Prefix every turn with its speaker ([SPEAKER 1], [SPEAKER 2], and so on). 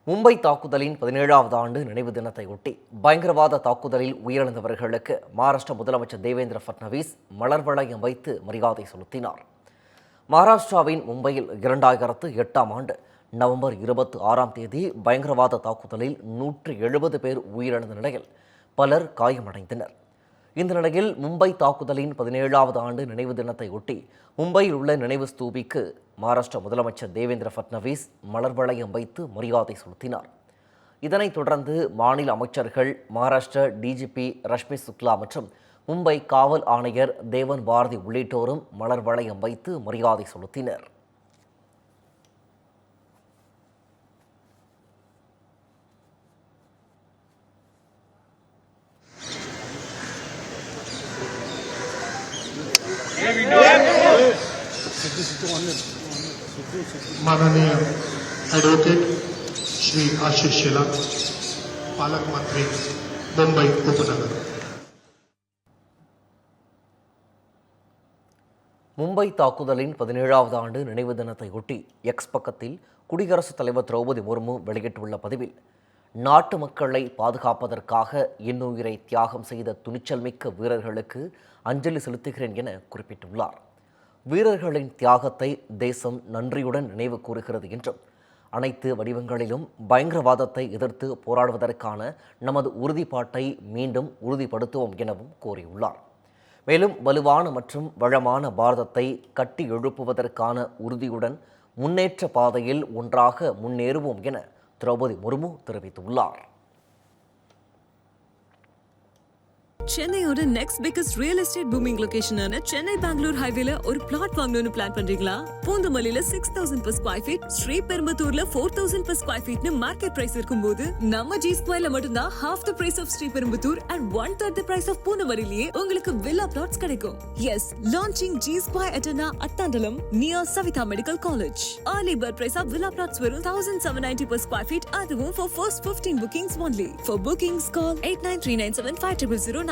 [SPEAKER 1] மும்பை தாக்குதலின் 17வது ஆண்டு நினைவு தினத்தையொட்டி பயங்கரவாத தாக்குதலில் உயிரிழந்தவர்களுக்கு மகாராஷ்டிர முதலமைச்சர் தேவேந்திர ஃபட்னவிஸ் மலர் வளையம் வைத்து மரியாதை செலுத்தினார். மகாராஷ்டிராவின் மும்பையில் 2008ஆம் ஆண்டு நவம்பர் 26ஆம் தேதி பயங்கரவாத தாக்குதலில் 170 பேர் உயிரிழந்த நிலையில் பலர் காயமடைந்தனர். இந்த நிலையில் மும்பை தாக்குதலின் 17வது ஆண்டு நினைவு தினத்தையொட்டி மும்பையில் உள்ள நினைவு ஸ்தூபிக்கு மகாராஷ்டிர முதலமைச்சர் தேவேந்திர ஃபட்னவிஸ் மலர் வளையம் வைத்து மரியாதை செலுத்தினார். இதனைத் தொடர்ந்து மாநில அமைச்சர்கள், மகாராஷ்டிர டிஜிபி ரஷ்மி சுக்லா மற்றும் மும்பை காவல் ஆணையர் தேவன் பாரதி உள்ளிட்டோரும் மலர் வளையம் வைத்து மரியாதை செலுத்தினர்.
[SPEAKER 2] माननीय ॲडव्होकेट श्री आशिष शेलार, पालकमंत्री मुंबई उपनगर.
[SPEAKER 1] மும்பை தாக்குதலின் 17வது ஆண்டு நினைவு தினத்தையொட்டி எக்ஸ் பக்கத்தில் குடியரசுத் தலைவர் திரௌபதி முர்மு வெளியிட்டுள்ள பதிவில், நாட்டு மக்களை பாதுகாப்பதற்காக இன்னுயிரை தியாகம் செய்த துணிச்சல் மிக்க வீரர்களுக்கு அஞ்சலி செலுத்துகிறேன் என குறிப்பிட்டுள்ளார். வீரர்களின் தியாகத்தை தேசம் நன்றியுடன் நினைவு கூறுகிறது என்றும், அனைத்து வடிவங்களிலும் பயங்கரவாதத்தை எதிர்த்து போராடுவதற்கான நமது உறுதிப்பாட்டை மீண்டும் உறுதிப்படுத்துவோம் எனவும் கூறியுள்ளார். மேலும் வலுவான மற்றும் வளமான பாரதத்தை கட்டி எழுப்புவதற்கான உறுதியுடன் முன்னேற்ற பாதையில் ஒன்றாக முன்னேறுவோம் என திரௌபதி முர்மு தெரிவித்துள்ளார்.
[SPEAKER 3] சென்னையோட next biggest real estate booming லொகேஷனான சென்னை பெங்களூர் ஹைவேல ஒரு பிளாட் வாங்கணும்னு பிளான் பண்றீங்களா? பூந்தமல்லியில 6000 per square feet, ஸ்ரீபெரும்புத்தூர்ல 4000 per square feet market price இருக்கும்போது, நம்ம ஜி ஸ்கொயர்ல மட்டும்தான் half the price of Sriperumbudur and 1/3 the price of பூந்தமல்லியிலேயே உங்களுக்கு வில்லா பிளாட்ஸ் கிடைக்கும். Yes, launching G Square Atana Attandalam near Savitha Medical College. Early bird price of villa plots வெறும் 1790 per square feet, அதுவும் for first 15 bookings only. For bookings call 8939750009.